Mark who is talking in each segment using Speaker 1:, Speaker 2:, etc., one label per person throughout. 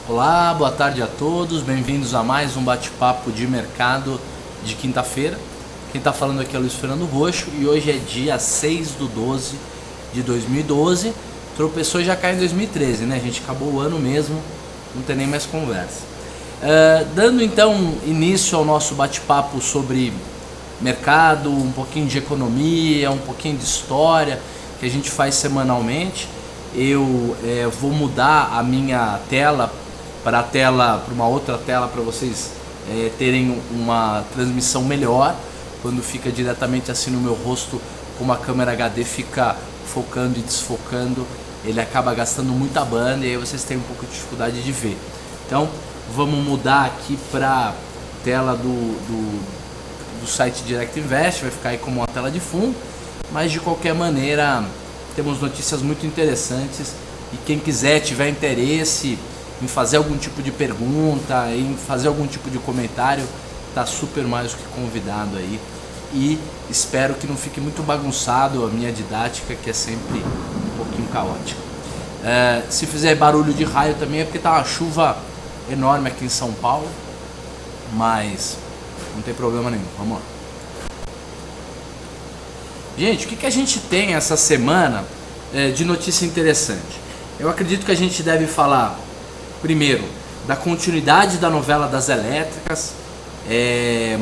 Speaker 1: Olá, boa tarde a todos, bem-vindos a mais um bate-papo de mercado de quinta-feira. Quem está falando aqui é Luiz Fernando Roxo e hoje é dia 6/12 de 2012. Tropeçou e já cai em 2013, né? A gente acabou o ano mesmo, não tem nem mais conversa. Dando então início ao nosso bate-papo sobre mercado, um pouquinho de economia, um pouquinho de história que a gente faz semanalmente. Eu vou mudar a minha tela para uma outra tela para vocês terem uma transmissão melhor. Quando fica diretamente assim no meu rosto, como a câmera HD fica focando e desfocando, ele acaba gastando muita banda e aí vocês têm um pouco de dificuldade de ver. Então vamos mudar aqui para tela do site Direct Invest, vai ficar aí como uma tela de fundo, mas de qualquer maneira temos notícias muito interessantes e quem quiser, tiver interesse em fazer algum tipo de pergunta, em fazer algum tipo de comentário, está super mais do que convidado aí. E espero que não fique muito bagunçado a minha didática, que é sempre um pouquinho caótica. Se fizer barulho de raio também é porque está uma chuva enorme aqui em São Paulo, mas não tem problema nenhum. Vamos lá. Gente, o que a gente tem essa semana de notícia interessante? Eu acredito que a gente deve falar primeiro da continuidade da novela das elétricas,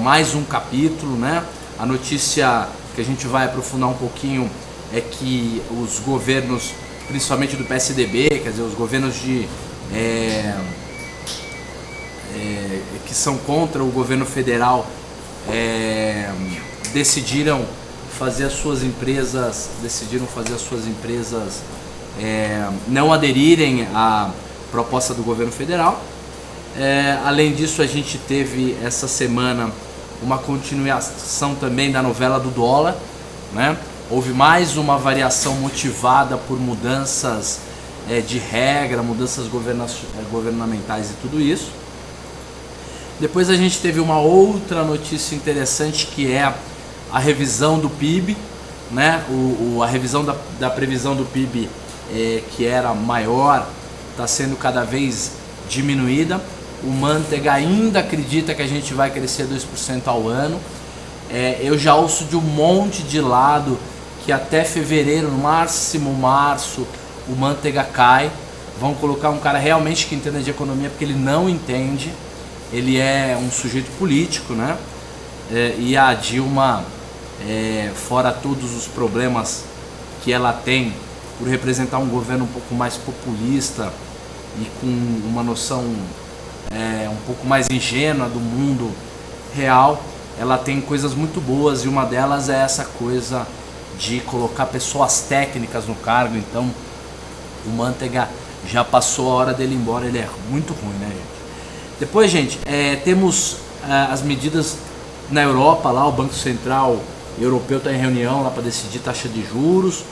Speaker 1: mais um capítulo, né? A notícia que a gente vai aprofundar um pouquinho é que os governos, principalmente do PSDB, quer dizer, os governos que são contra o governo federal, decidiram fazer as suas empresas não aderirem à proposta do governo federal. Além disso, a gente teve essa semana uma continuação também da novela do dólar, né? Houve mais uma variação motivada por mudanças de regra, mudanças governamentais e tudo isso. Depois a gente teve uma outra notícia interessante, que é a revisão do PIB, né? A revisão da previsão do PIB, que era maior, está sendo cada vez diminuída. O Mantega ainda acredita que a gente vai crescer 2% ao ano. Eu já ouço de um monte de lado que até fevereiro, no máximo março, o Mantega cai. Vão colocar um cara realmente que entenda de economia, porque ele não entende. Ele é um sujeito político, né? E a Dilma, fora todos os problemas que ela tem por representar um governo um pouco mais populista e com uma noção um pouco mais ingênua do mundo real, ela tem coisas muito boas e uma delas é essa coisa de colocar pessoas técnicas no cargo. Então o Mantega já passou a hora dele ir embora, ele é muito ruim, né, gente? Depois, gente, temos as medidas na Europa, lá o Banco Central Europeu está em reunião lá para decidir taxa de juros.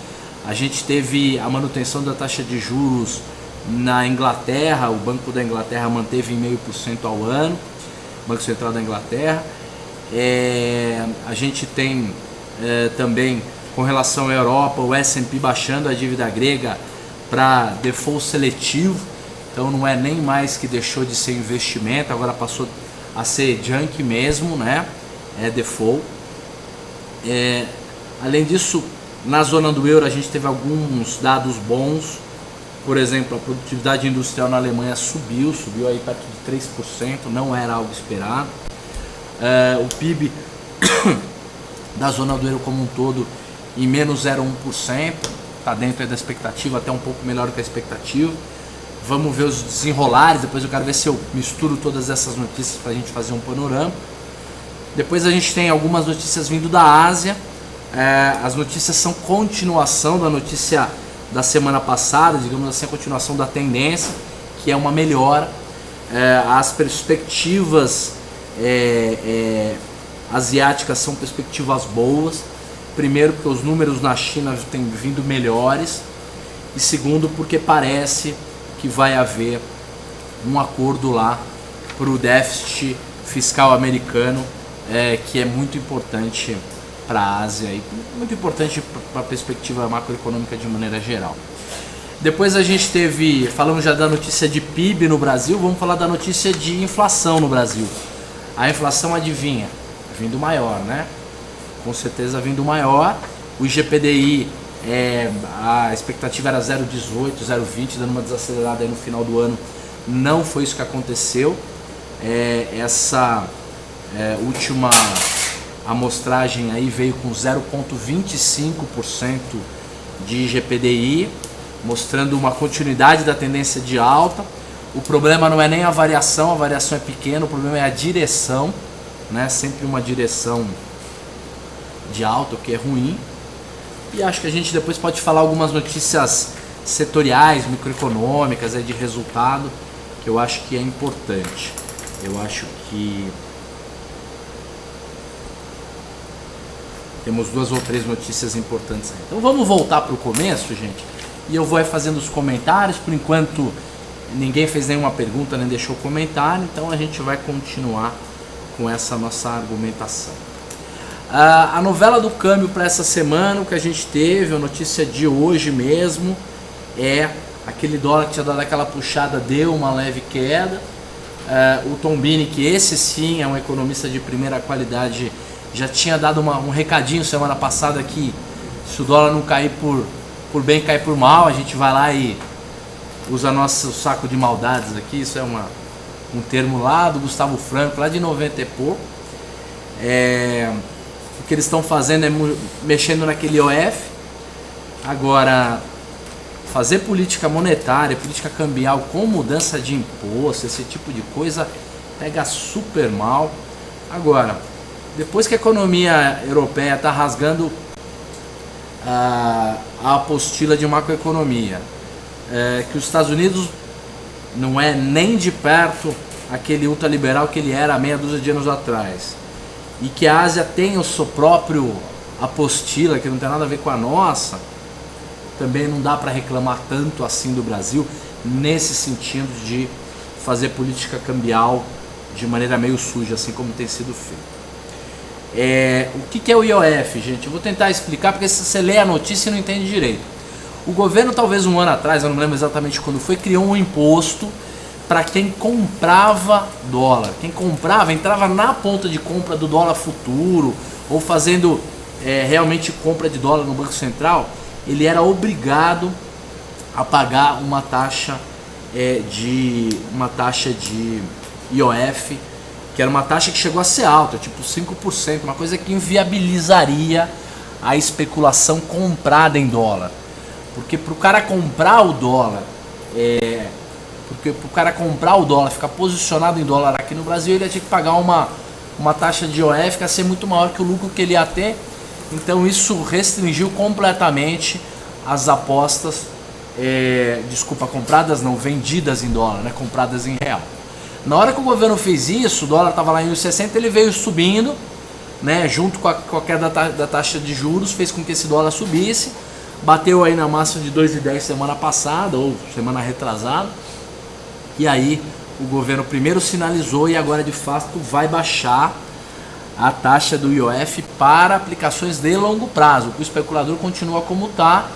Speaker 1: A gente teve a manutenção da taxa de juros na Inglaterra, o Banco da Inglaterra manteve em 0,5% ao ano, Banco Central da Inglaterra. A gente tem também, com relação à Europa, o S&P baixando a dívida grega para default seletivo. Então não é nem mais que deixou de ser investimento, agora passou a ser junk mesmo, né? É default. Além disso, na zona do euro a gente teve alguns dados bons. Por exemplo, a produtividade industrial na Alemanha subiu aí perto de 3%, não era algo esperado. O PIB da zona do euro como um todo em menos 0,1%, está dentro da expectativa, até um pouco melhor que a expectativa. Vamos ver os desenrolares, depois eu quero ver se eu misturo todas essas notícias para a gente fazer um panorama. Depois a gente tem algumas notícias vindo da Ásia. As notícias são continuação da notícia da semana passada, digamos assim, a continuação da tendência, que é uma melhora. As perspectivas asiáticas são perspectivas boas. Primeiro, porque os números na China têm vindo melhores, e segundo, porque parece que vai haver um acordo lá para o déficit fiscal americano, que é muito importante para a Ásia e muito importante para a perspectiva macroeconômica de maneira geral. Depois a gente teve, falamos já da notícia de PIB no Brasil, vamos falar da notícia de inflação no Brasil. A inflação, adivinha? Vindo maior, né? Com certeza vindo maior. O IGPDI, a expectativa era 0,18, 0,20, dando uma desacelerada aí no final do ano. Não foi isso que aconteceu. Essa última amostragem aí veio com 0,25% de IGPDI, mostrando uma continuidade da tendência de alta. O problema não é nem a variação é pequena, o problema é a direção, né? Sempre uma direção de alta, o que é ruim. E acho que a gente depois pode falar algumas notícias setoriais, microeconômicas, de resultado, que eu acho que é importante. Eu acho que temos 2 ou 3 notícias importantes aí. Então vamos voltar para o começo, gente, e eu vou fazendo os comentários. Por enquanto ninguém fez nenhuma pergunta nem deixou comentário, então a gente vai continuar com essa nossa argumentação. A novela do câmbio para essa semana, o que a gente teve, a notícia de hoje mesmo, é aquele dólar que tinha dado aquela puxada, deu uma leve queda. O Tombini, que esse sim é um economista de primeira qualidade, já tinha dado um recadinho semana passada que se o dólar não cair por bem, cai por mal, a gente vai lá e usa nosso saco de maldades aqui. Isso é um termo lá do Gustavo Franco, lá de 90 e pouco. O que eles estão fazendo é mexendo naquele IOF. Agora, fazer política monetária, política cambial com mudança de imposto, esse tipo de coisa, pega super mal. Agora, depois que a economia europeia está rasgando a apostila de macroeconomia, que os Estados Unidos não é nem de perto aquele ultraliberal que ele era há meia dúzia de anos atrás, e que a Ásia tem o seu próprio apostila, que não tem nada a ver com a nossa, também não dá para reclamar tanto assim do Brasil, nesse sentido de fazer política cambial de maneira meio suja, assim como tem sido feito. O que é o IOF, gente? Eu vou tentar explicar, porque se você lê a notícia e não entende direito. O governo, talvez um ano atrás, eu não lembro exatamente quando foi, criou um imposto para quem comprava dólar. Quem comprava, entrava na ponta de compra do dólar futuro, ou fazendo realmente compra de dólar no Banco Central, ele era obrigado a pagar uma taxa de IOF, que era uma taxa que chegou a ser alta, tipo 5%, uma coisa que inviabilizaria a especulação comprada em dólar. Porque para o cara comprar o dólar, ficar posicionado em dólar aqui no Brasil, ele ia ter que pagar uma taxa de IOF que ia ser muito maior que o lucro que ele ia ter. Então isso restringiu completamente as apostas, vendidas em dólar, né, compradas em real. Na hora que o governo fez isso, o dólar estava lá em 1,60, ele veio subindo, né, junto com a queda da taxa de juros, fez com que esse dólar subisse, bateu aí na máxima de 2,10 semana passada, ou semana retrasada, e aí o governo primeiro sinalizou e agora de fato vai baixar a taxa do IOF para aplicações de longo prazo. O especulador continua como está,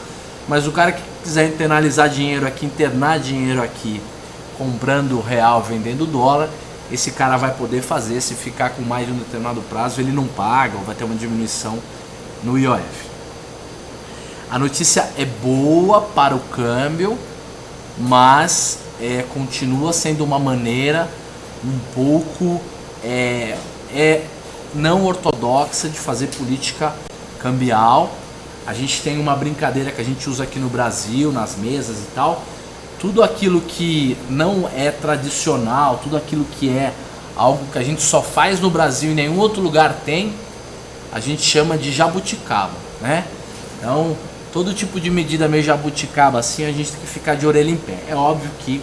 Speaker 1: mas o cara que quiser internar dinheiro aqui, comprando real, vendendo dólar, esse cara vai poder fazer. Se ficar com mais de um determinado prazo, ele não paga, ou vai ter uma diminuição no IOF. A notícia é boa para o câmbio, mas continua sendo uma maneira um pouco não ortodoxa de fazer política cambial. A gente tem uma brincadeira que a gente usa aqui no Brasil, nas mesas e tal. Tudo aquilo que não é tradicional, tudo aquilo que é algo que a gente só faz no Brasil e nenhum outro lugar tem, a gente chama de jabuticaba, né? Então, todo tipo de medida meio jabuticaba assim, a gente tem que ficar de orelha em pé. É óbvio que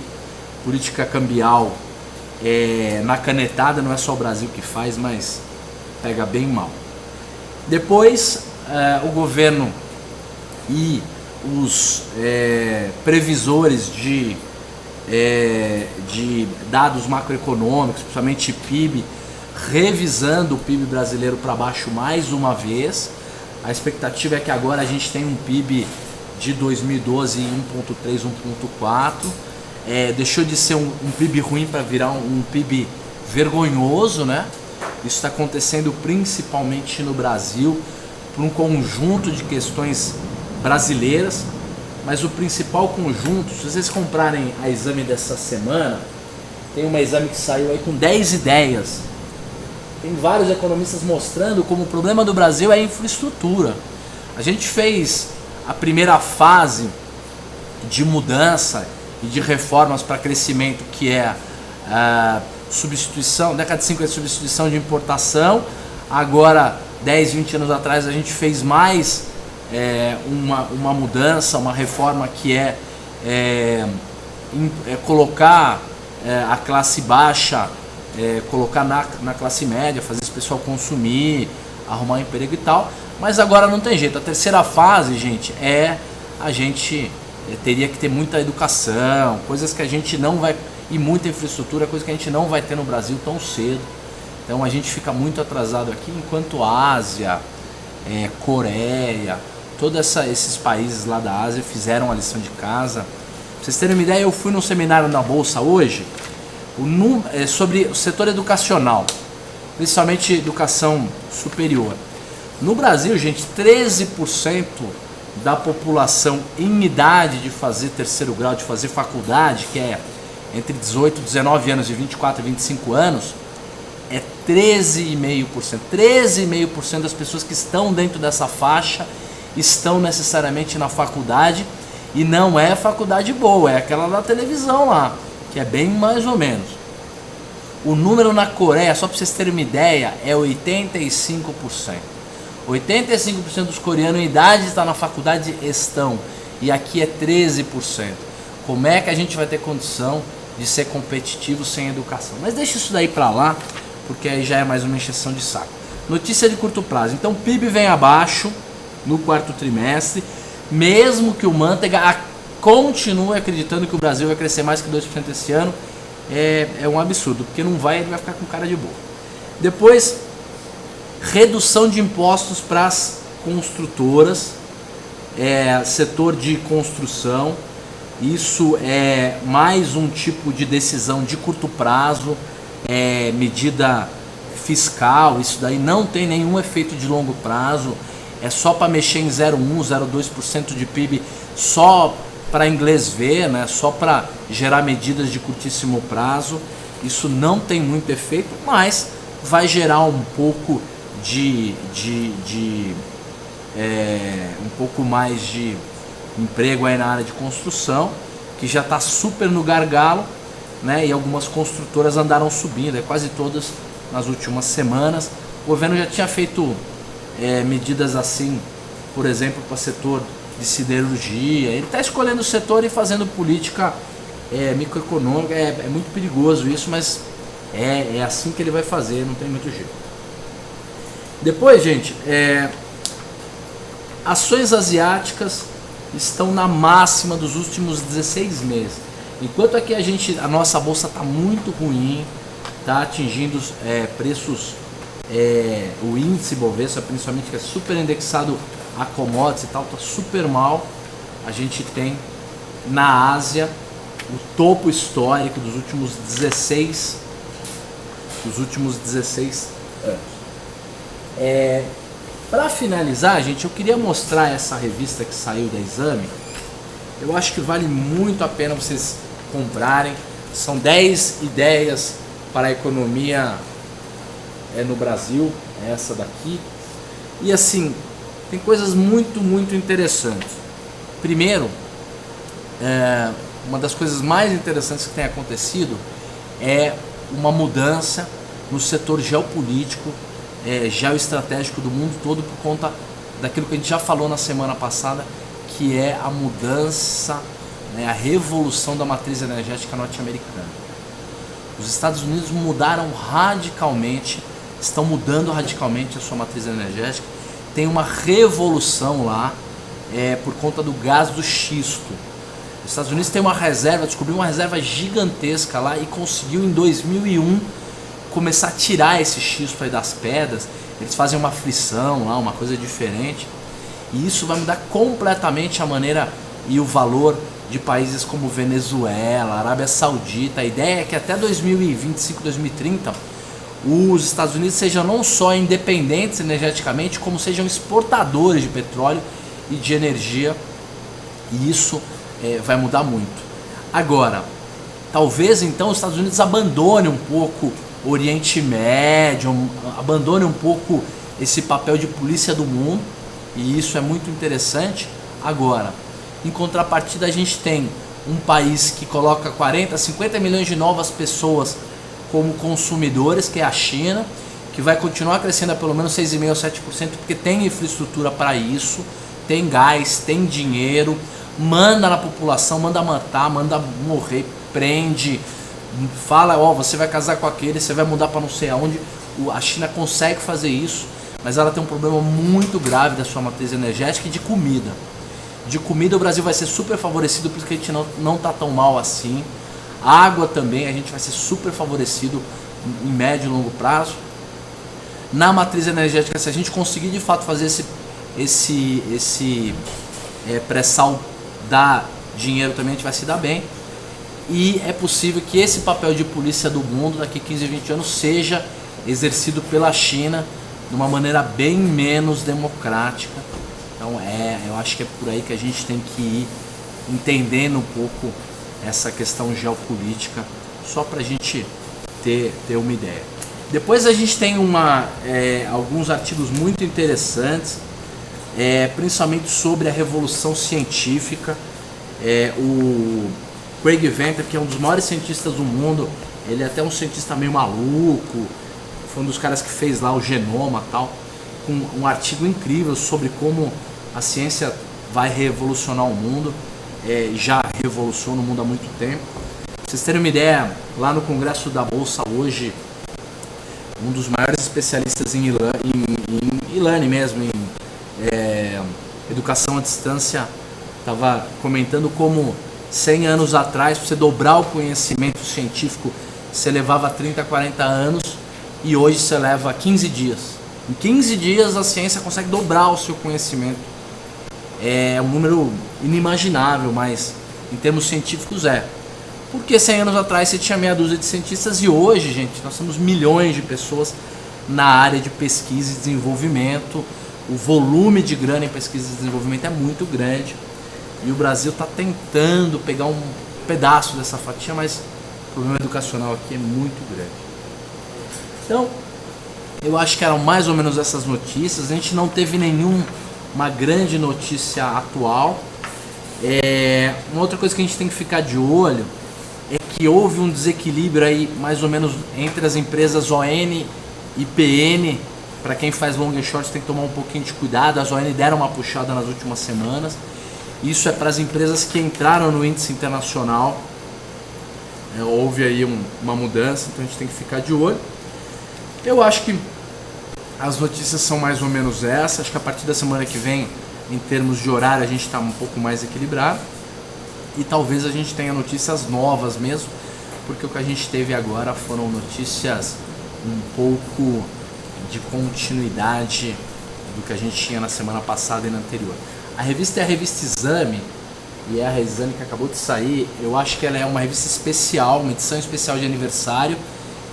Speaker 1: política cambial na canetada não é só o Brasil que faz, mas pega bem mal. Depois, o governo e os previsores de dados macroeconômicos, principalmente PIB, revisando o PIB brasileiro para baixo mais uma vez. A expectativa é que agora a gente tenha um PIB de 2012 em 1,3, 1,4. Deixou de ser um PIB ruim para virar um PIB vergonhoso, né? Isso está acontecendo principalmente no Brasil, por um conjunto de questões brasileiras, mas o principal conjunto, se vocês comprarem a exame dessa semana, tem uma exame que saiu aí com 10 ideias. Tem vários economistas mostrando como o problema do Brasil é a infraestrutura. A gente fez a primeira fase de mudança e de reformas para crescimento, que é a substituição, década de 50, substituição de importação. Agora, 10, 20 anos atrás, a gente fez mais uma mudança, uma reforma que colocar a classe baixa, colocar na classe média, fazer esse pessoal consumir, arrumar um emprego e tal. Mas agora não tem jeito. A terceira fase, gente, a gente teria que ter muita educação, coisas que a gente não vai, e muita infraestrutura, coisa que a gente não vai ter no Brasil tão cedo. Então a gente fica muito atrasado aqui, enquanto Ásia, Coreia, todos esses países lá da Ásia fizeram a lição de casa. Pra vocês terem uma ideia, eu fui num seminário na Bolsa hoje sobre o setor educacional, principalmente educação superior. No Brasil, gente, 13% da população em idade de fazer terceiro grau, de fazer faculdade, que é entre 18 e 19 anos e 24 e 25 anos, é 13,5%. 13,5% das pessoas que estão dentro dessa faixa estão necessariamente na faculdade, e não é faculdade boa, é aquela da televisão lá, que é bem mais ou menos. O número na Coreia, só para vocês terem uma ideia, é 85%. 85% dos coreanos em idade de estar na faculdade estão, e aqui é 13%. Como é que a gente vai ter condição de ser competitivo sem educação? Mas deixa isso daí para lá, porque aí já é mais uma encheção de saco. Notícia de curto prazo. Então o PIB vem abaixo no quarto trimestre, mesmo que o Manteiga continue acreditando que o Brasil vai crescer mais que 2% esse ano. É um absurdo, porque não vai, ele vai ficar com cara de boa. Depois, redução de impostos para as construtoras, setor de construção. Isso é mais um tipo de decisão de curto prazo, medida fiscal. Isso daí não tem nenhum efeito de longo prazo, é só para mexer em 0,1%, 0,2% de PIB, só para inglês ver, né? Só para gerar medidas de curtíssimo prazo. Isso não tem muito efeito, mas vai gerar um pouco um pouco mais de emprego aí na área de construção, que já está super no gargalo, né? E algumas construtoras andaram subindo, quase todas nas últimas semanas. O governo já tinha feito medidas assim, por exemplo, para o setor de siderurgia. Ele está escolhendo o setor e fazendo política microeconômica. É muito perigoso isso, mas é assim que ele vai fazer, não tem muito jeito. Depois, gente, ações asiáticas estão na máxima dos últimos 16 meses. Enquanto aqui a nossa bolsa está muito ruim, está atingindo preços, o índice Bovespa, principalmente, que é super indexado a commodities e tal, está super mal. A gente tem na Ásia o topo histórico dos últimos 16 anos. Para finalizar, gente, eu queria mostrar essa revista que saiu da Exame. Eu acho que vale muito a pena vocês comprarem. São 10 ideias para a economia no Brasil, essa daqui. E assim, tem coisas muito, muito interessantes. Primeiro, uma das coisas mais interessantes que tem acontecido é uma mudança no setor geopolítico, geoestratégico do mundo todo, por conta daquilo que a gente já falou na semana passada, que é a mudança, a revolução da matriz energética norte-americana. Os Estados Unidos mudaram radicalmente, estão mudando radicalmente a sua matriz energética. Tem uma revolução lá por conta do gás do xisto. Os Estados Unidos tem uma reserva, descobriu uma reserva gigantesca lá e conseguiu em 2001 começar a tirar esse xisto aí das pedras. Eles fazem uma frição lá, uma coisa diferente. E isso vai mudar completamente a maneira e o valor de países como Venezuela, Arábia Saudita. A ideia é que até 2025, 2030, os Estados Unidos sejam não só independentes energeticamente, como sejam exportadores de petróleo e de energia. E isso vai mudar muito. Agora, talvez então os Estados Unidos abandone um pouco o Oriente Médio, abandone um pouco esse papel de polícia do mundo, e isso é muito interessante. Agora, em contrapartida, a gente tem um país que coloca 40, 50 milhões de novas pessoas como consumidores, que é a China, que vai continuar crescendo a pelo menos 6,5% ou 7%, porque tem infraestrutura para isso, tem gás, tem dinheiro, manda na população, manda matar, manda morrer, prende, fala, você vai casar com aquele, você vai mudar para não sei aonde. A China consegue fazer isso, mas ela tem um problema muito grave da sua matriz energética e de comida. De comida o Brasil vai ser super favorecido, porque a gente não está tão mal assim. Água também, a gente vai ser super favorecido em médio e longo prazo. Na matriz energética, se a gente conseguir de fato fazer esse pré-sal dar dinheiro também, a gente vai se dar bem. E é possível que esse papel de polícia do mundo daqui 15, 20 anos seja exercido pela China de uma maneira bem menos democrática. Então eu acho que é por aí que a gente tem que ir entendendo um pouco essa questão geopolítica, só para a gente ter uma ideia. Depois a gente tem alguns artigos muito interessantes, principalmente sobre a revolução científica. O Craig Venter, que é um dos maiores cientistas do mundo, ele é até um cientista meio maluco, foi um dos caras que fez lá o genoma e tal, com um artigo incrível sobre como a ciência vai revolucionar o mundo, já revoluciona o mundo há muito tempo. Pra vocês terem uma ideia, lá no Congresso da Bolsa hoje, um dos maiores especialistas em e-learning mesmo, em educação à distância, estava comentando como 100 anos atrás, para você dobrar o conhecimento científico, você levava 30, 40 anos, e hoje você leva 15 dias. Em 15 dias a ciência consegue dobrar o seu conhecimento. É um número inimaginável, mas em termos científicos Porque 100 anos atrás você tinha meia dúzia de cientistas, e hoje, gente, nós temos milhões de pessoas na área de pesquisa e desenvolvimento. O volume de grana em pesquisa e desenvolvimento é muito grande. E o Brasil está tentando pegar um pedaço dessa fatia, mas o problema educacional aqui é muito grande. Então, eu acho que eram mais ou menos essas notícias. A gente não teve uma grande notícia atual. Uma outra coisa que a gente tem que ficar de olho é que houve um desequilíbrio aí, mais ou menos, entre as empresas ON e PN. Para quem faz long and short tem que tomar um pouquinho de cuidado. As ON deram uma puxada nas últimas semanas. Isso é para as empresas que entraram no índice internacional. Houve aí uma mudança, então a gente tem que ficar de olho. Eu acho que as notícias são mais ou menos essas. Acho que a partir da semana que vem, em termos de horário, a gente está um pouco mais equilibrado. E talvez a gente tenha notícias novas mesmo, porque o que a gente teve agora foram notícias um pouco de continuidade do que a gente tinha na semana passada e na anterior. A revista é a revista Exame, e é a Exame que acabou de sair. Eu acho que ela é uma revista especial, uma edição especial de aniversário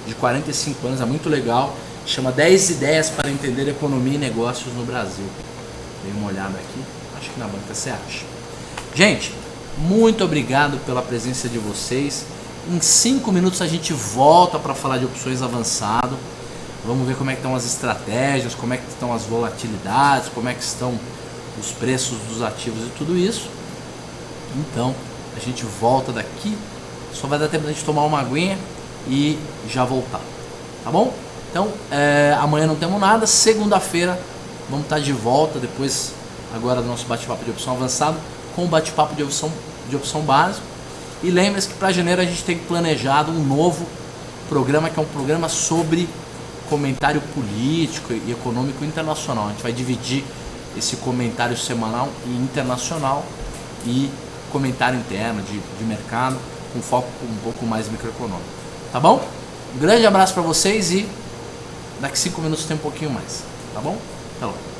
Speaker 1: de 45 anos, é muito legal. Chama 10 ideias para entender economia e negócios no Brasil. Dei uma olhada aqui, acho que na banca você acha. Gente, muito obrigado pela presença de vocês. Em 5 minutos a gente volta para falar de opções avançado. Vamos ver como é que estão as estratégias, como é que estão as volatilidades, como é que estão os preços dos ativos e tudo isso. Então, a gente volta daqui. Só vai dar tempo da gente tomar uma aguinha e já voltar. Tá bom? Então, amanhã não temos nada. Segunda-feira vamos estar de volta, depois agora do nosso bate-papo de opção avançado, com o bate-papo de opção básico. E lembre-se que para janeiro a gente tem planejado um novo programa, que é um programa sobre comentário político e econômico internacional. A gente vai dividir esse comentário semanal e internacional e comentário interno de mercado, com foco um pouco mais microeconômico. Tá bom? Um grande abraço para vocês e daqui 5 minutos tem um pouquinho mais. Tá bom? Até logo.